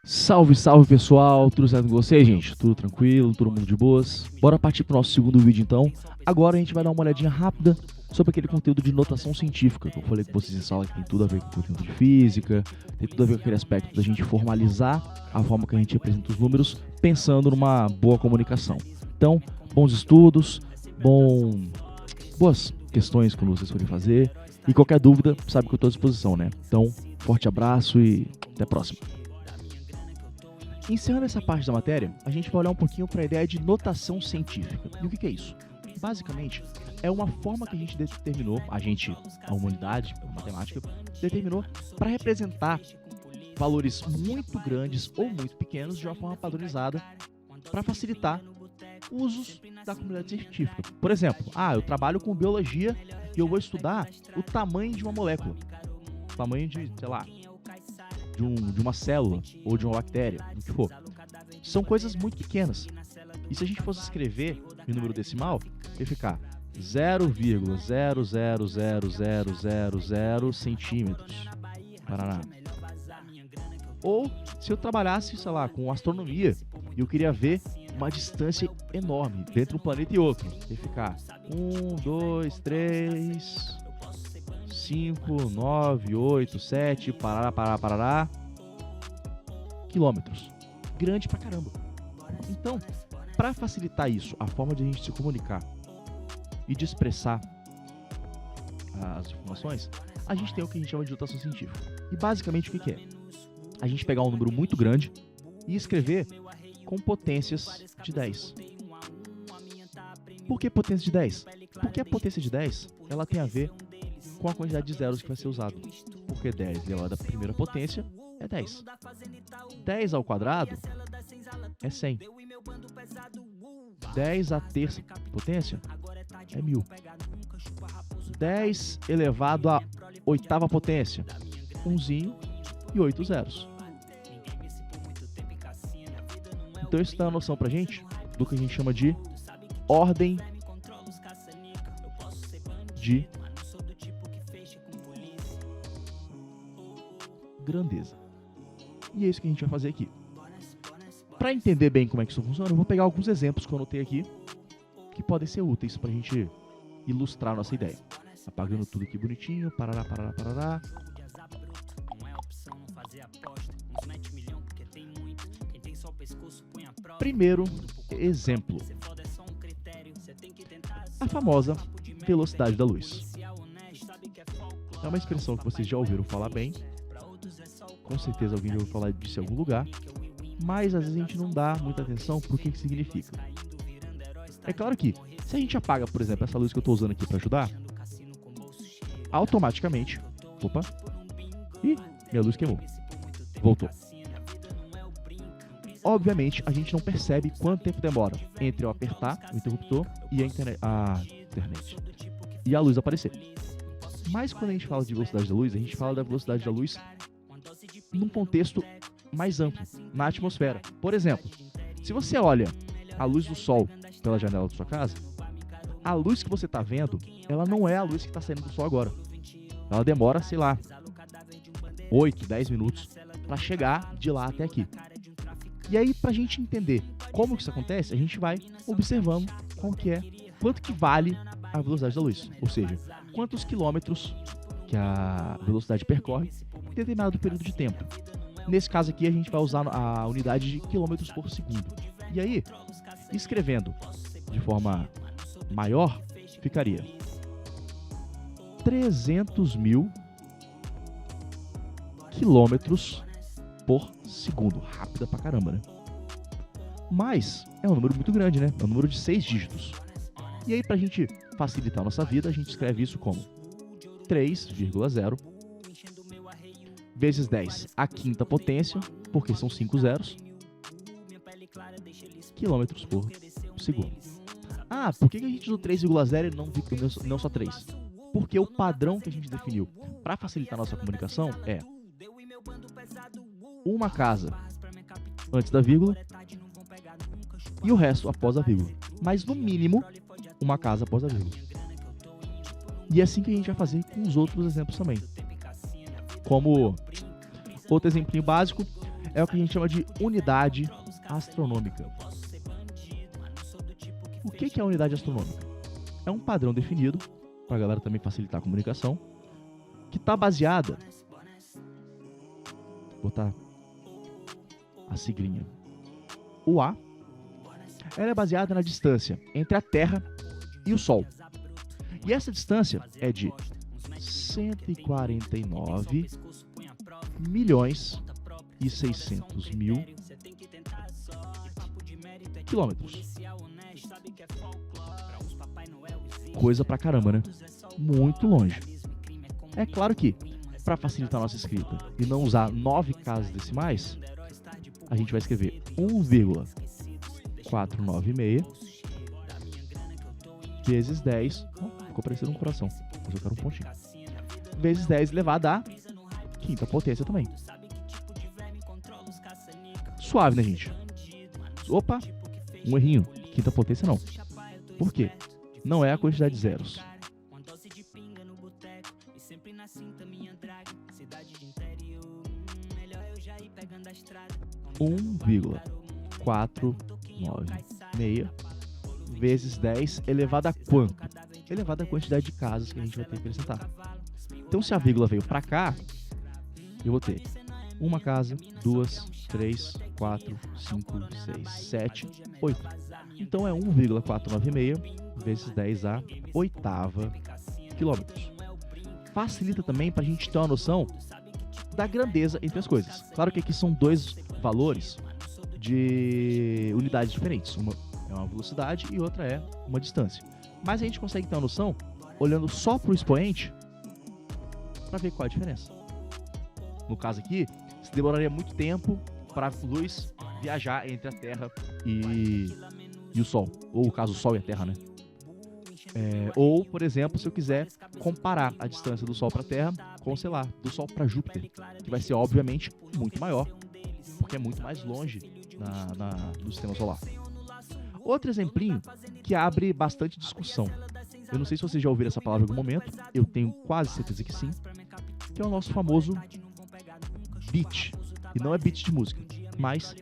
Salve, salve pessoal, tudo certo com vocês, gente? Tudo tranquilo, todo mundo de boas? Bora partir pro nosso segundo vídeo então. Agora a gente vai dar uma olhadinha rápida sobre aquele conteúdo de notação científica que eu falei com vocês em sala, que tem tudo a ver com o conteúdo de física, tem tudo a ver com aquele aspecto da gente formalizar a forma que a gente apresenta os números, pensando numa boa comunicação. Então, bons estudos, boas questões quando vocês forem fazer, e qualquer dúvida, sabe que eu estou à disposição, né? Então, forte abraço e até a próxima. Encerrando essa parte da matéria, a gente vai olhar um pouquinho para a ideia de notação científica. E o que é isso? Basicamente, é uma forma que a gente determinou, a humanidade, a matemática, determinou para representar valores muito grandes ou muito pequenos de uma forma padronizada para facilitar usos da comunidade científica. Por exemplo, eu trabalho com biologia e eu vou estudar o tamanho de uma molécula. O tamanho de, sei lá, de uma célula ou de uma bactéria, o que for. São coisas muito pequenas. E se a gente fosse escrever em número decimal, ia ficar 0,0000000 centímetros. Paraná. Ou se eu trabalhasse, sei lá, com astronomia e eu queria ver uma distância enorme entre um planeta e outro, ia ficar 1, 2, 3... 5, 9, 8, 7, parará, quilômetros. Grande pra caramba. Então, para facilitar isso, a forma de a gente se comunicar e de expressar as informações, a gente tem o que a gente chama de notação científica. E basicamente o que é? A gente pegar um número muito grande e escrever com potências de 10. Por que potência de 10? Porque a potência de 10, ela tem a ver com a quantidade de zeros que vai ser usado. Porque 10 elevado à primeira potência é 10. 10 ao quadrado é 100. 10 à terça potência é 1000. 10 elevado à oitava potência, 1 e 8 zeros. Então isso dá uma noção pra gente do que a gente chama de ordem de grandeza. E é isso que a gente vai fazer aqui. Para entender bem como é que isso funciona, eu vou pegar alguns exemplos que eu anotei aqui que podem ser úteis para a gente ilustrar a nossa ideia. Apagando tudo aqui bonitinho, parará. Primeiro exemplo. A famosa velocidade da luz. É uma expressão que vocês já ouviram falar bem. Com certeza alguém já ouviu falar disso em algum lugar, mas às vezes a gente não dá muita atenção para o que significa. É claro que, se a gente apaga, por exemplo, essa luz que eu estou usando aqui para ajudar, automaticamente... Opa! Ih, minha luz queimou. Voltou. Obviamente, a gente não percebe quanto tempo demora entre eu apertar o interruptor e a internet e a luz aparecer. Mas quando a gente fala de velocidade da luz, a gente fala da velocidade da luz num contexto mais amplo, na atmosfera. Por exemplo, se você olha a luz do sol pela janela da sua casa, a luz que você está vendo, ela não é a luz que está saindo do sol agora. Ela demora, sei lá, 8, 10 minutos para chegar de lá até aqui. E aí, para a gente entender como que isso acontece, a gente vai observando quanto que vale a velocidade da luz. Ou seja, quantos quilômetros que a velocidade percorre em determinado período de tempo. Nesse caso aqui, a gente vai usar a unidade de quilômetros por segundo. E aí, escrevendo de forma maior, ficaria 300.000 quilômetros por segundo. Rápida pra caramba, né? Mas é um número muito grande, né? É um número de 6 dígitos. E aí, pra gente facilitar a nossa vida, a gente escreve isso como 3,0 vezes 10 à quinta potência, porque são 5 zeros, quilômetros por segundo. Por que a gente usou 3,0 e não só 3? Porque o padrão que a gente definiu para facilitar a nossa comunicação é uma casa antes da vírgula e o resto após a vírgula. Mas no mínimo, uma casa após a vírgula. E é assim que a gente vai fazer com os outros exemplos também. Como outro exemplinho básico é o que a gente chama de unidade astronômica. O que é a unidade astronômica? É um padrão definido, para a galera também facilitar a comunicação, que está baseada, vou botar a siglinha UA, ela é baseada na distância entre a Terra e o Sol. E essa distância é de 149 milhões e 600 mil quilômetros. Coisa pra caramba, né? Muito longe. É claro que, para facilitar a nossa escrita e não usar 9 casas decimais, a gente vai escrever 1,496 vezes 10. Ficou parecendo um coração, mas eu quero um pontinho. Vezes 10 elevado à quinta potência também. Suave, né, gente? Opa, um errinho. Quinta potência não. Por quê? Não é a quantidade de zeros. 1,496 vezes 10 elevado a quanto? Elevado à quantidade de casas que a gente vai ter que acrescentar. Então, se a vírgula veio para cá, eu vou ter uma casa, 2, 3, 4, 5, 6, 7, 8. Então, é 1,496 vezes 10 a oitava quilômetros. Facilita também para a gente ter uma noção da grandeza entre as coisas. Claro que aqui são dois valores de unidades diferentes. Uma é uma velocidade e outra é uma distância. Mas a gente consegue ter uma noção olhando só para o expoente para ver qual é a diferença. No caso aqui, se demoraria muito tempo para a luz viajar entre a Terra e o Sol. Ou, no caso, o Sol e a Terra, né? Ou, por exemplo, se eu quiser comparar a distância do Sol para a Terra com, sei lá, do Sol para Júpiter, que vai ser, obviamente, muito maior, porque é muito mais longe do sistema solar. Outro exemplinho que abre bastante discussão. Eu não sei se vocês já ouviram essa palavra em algum momento, eu tenho quase certeza que sim, que é o nosso famoso bit. E não é bit de música, mas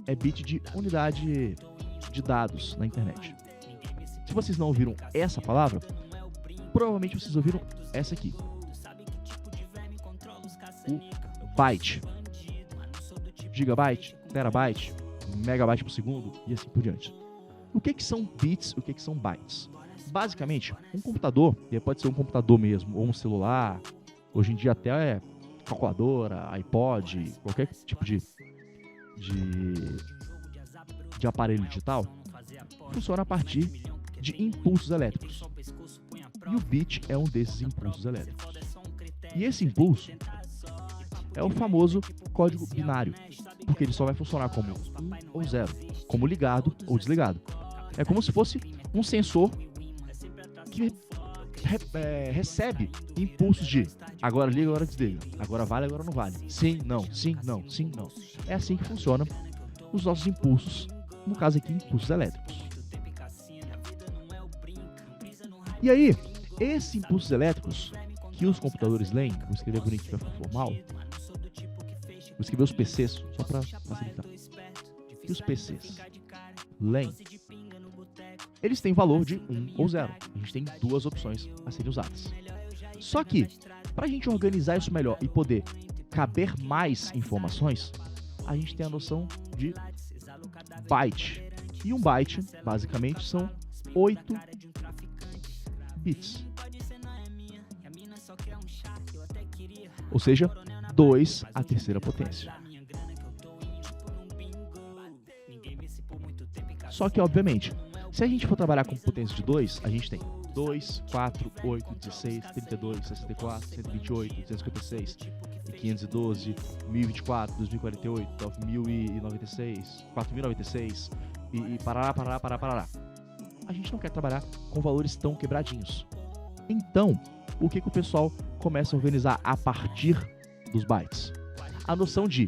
é bit de unidade de dados na internet. Se vocês não ouviram essa palavra, provavelmente vocês ouviram essa aqui. O byte. Gigabyte, terabyte, megabyte por segundo e assim por diante. O que são bits, o que são bytes? Basicamente, um computador, e pode ser um computador mesmo, ou um celular, hoje em dia até calculadora, iPod, qualquer tipo de aparelho digital, funciona a partir de impulsos elétricos. E o bit é um desses impulsos elétricos. E esse impulso é o famoso código binário, porque ele só vai funcionar como 1 ou 0, como ligado ou desligado. É como se fosse um sensor que recebe impulsos de agora liga, agora desliga, agora vale, agora não vale, sim, não, sim, não, sim, não. É assim que funcionam os nossos impulsos, no caso aqui, impulsos elétricos. E aí, esses impulsos elétricos que os computadores leem, vou escrever bonitinho para ficar formal, vou escrever os PCs, só para facilitar. Que os PCs leem, eles têm valor de 1 ou 0. A gente tem duas opções a serem usadas. Só que, para a gente organizar isso melhor e poder caber mais informações, a gente tem a noção de byte. E um byte, basicamente, são 8 bits. Ou seja, 2 à terceira potência. Só que, obviamente, se a gente for trabalhar com potência de 2, a gente tem 2, 4, 8, 16, 32, 64, 128, 256, 512, 1024, 2048, 9096, 4096 e parará. A gente não quer trabalhar com valores tão quebradinhos. Então, o que o pessoal começa a organizar a partir dos bytes? A noção de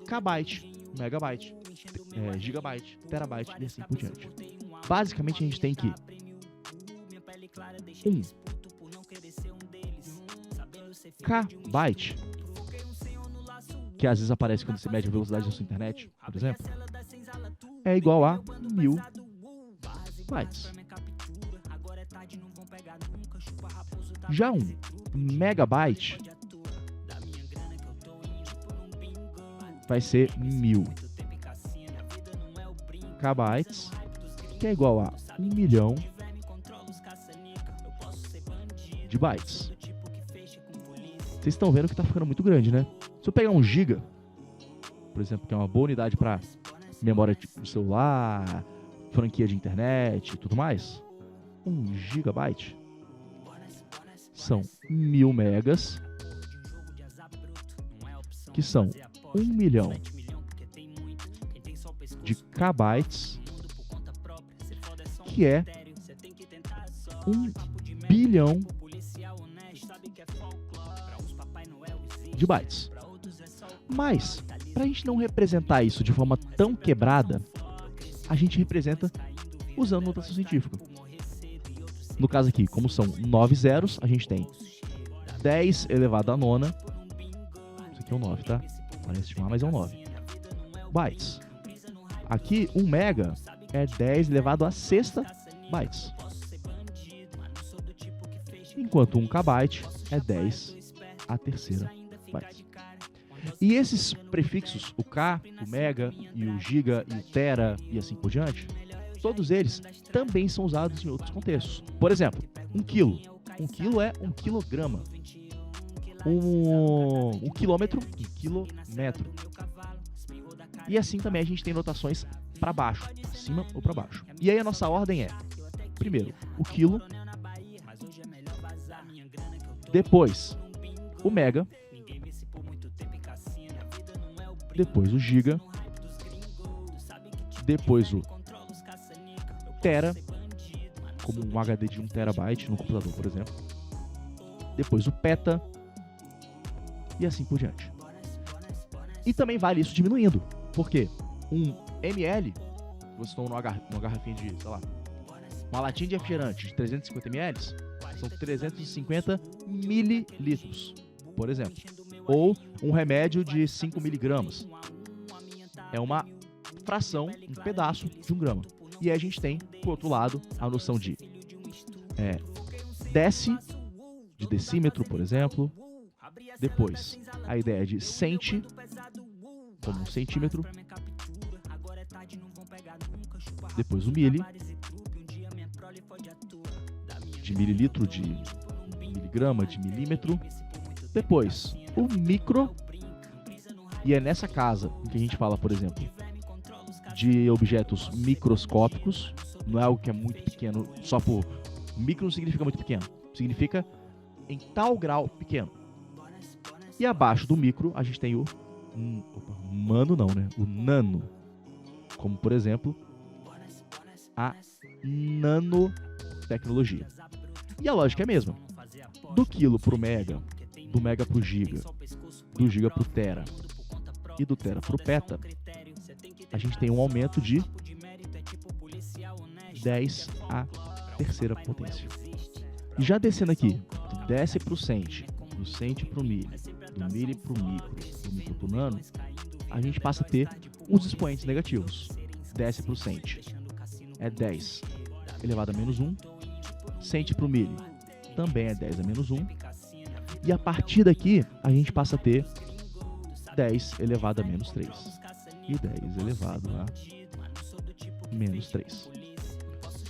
kbyte, megabyte, gigabyte, terabyte e assim por diante. Basicamente a gente tem que 1 kbyte, que às vezes aparece quando você mede a velocidade da sua internet, por exemplo, é igual a 1000 bytes. Já um megabyte vai ser 1000 kbytes, que é igual a 1 milhão de bytes. Vocês estão vendo que está ficando muito grande, né? Se eu pegar 1 giga, por exemplo, que é uma boa unidade para memória do celular, franquia de internet e tudo mais, 1 gigabyte são 1000 megas, que são 1 milhão de kbytes, que é 1 bilhão de bytes. Mas, para a gente não representar isso de forma tão quebrada, a gente representa usando notação científica. No caso aqui, como são 9 zeros, a gente tem 10 elevado à nona. Isso aqui é um 9, tá? Parece estimar, mas é um 9. Bytes. Aqui, 1 mega é 10 elevado à sexta bytes. Enquanto 1 kbyte é 10 à terceira bytes. E esses prefixos, o K, o mega, e o giga, e o tera, e assim por diante, todos eles também são usados em outros contextos. Por exemplo, 1 quilo. 1 quilo é 1 quilograma. 1 quilômetro, 1 quilômetro. E assim também a gente tem notações para baixo, para cima ou para baixo. E aí a nossa ordem é, primeiro, o quilo, depois o mega, depois o giga, depois o tera, como um HD de 1 terabyte no computador, por exemplo, depois o peta e assim por diante. E também vale isso diminuindo, porque um ml, vocês estão numa garrafinha de, sei lá, uma latinha de refrigerante de 350 ml, são 350 mililitros, por exemplo. Ou um remédio de 5 miligramas. É uma fração, um pedaço de 1 grama. E aí a gente tem, por outro lado, a noção de de decímetro, por exemplo. Depois, a ideia de centi, como um centímetro. Depois o mili, de mililitro, de miligrama, de milímetro. Depois, o micro, e é nessa casa que a gente fala, por exemplo, de objetos microscópicos. Não é algo que é muito pequeno, só por... Micro não significa muito pequeno, significa em tal grau pequeno. E abaixo do micro, a gente tem o... o nano. Como, por exemplo, a nanotecnologia. E a lógica é a mesma. Do quilo pro mega, do mega pro giga, do giga pro tera e do tera pro peta, a gente tem um aumento de 10 à terceira potência. E já descendo aqui, desce pro centi, do centi pro milli, do milli pro micro, do micro pro nano, a gente passa a ter os expoentes negativos. Desce pro centi, é 10 elevado a menos 1, centi pro milli, também é 10 a menos 1, e a partir daqui a gente passa a ter 10 elevado a menos 3 e 10 elevado a menos 3.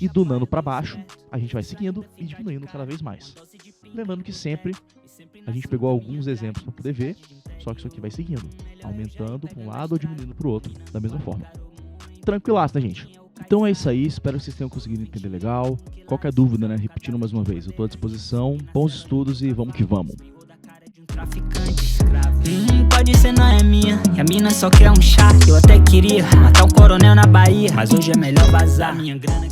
E do nano para baixo, a gente vai seguindo e diminuindo cada vez mais. Lembrando que sempre a gente pegou alguns exemplos para poder ver, só que isso aqui vai seguindo, aumentando para um lado ou diminuindo para o outro, da mesma forma. Tranquilaço, né, gente? Então é isso aí, espero que vocês tenham conseguido entender legal. Qualquer dúvida, né, repetindo mais uma vez, eu estou à disposição. Bons estudos e vamos que vamos. Pode ser, não é minha. E a mina só quer um chá. Eu até queria matar um coronel na Bahia, mas hoje é melhor vazar. Minha grana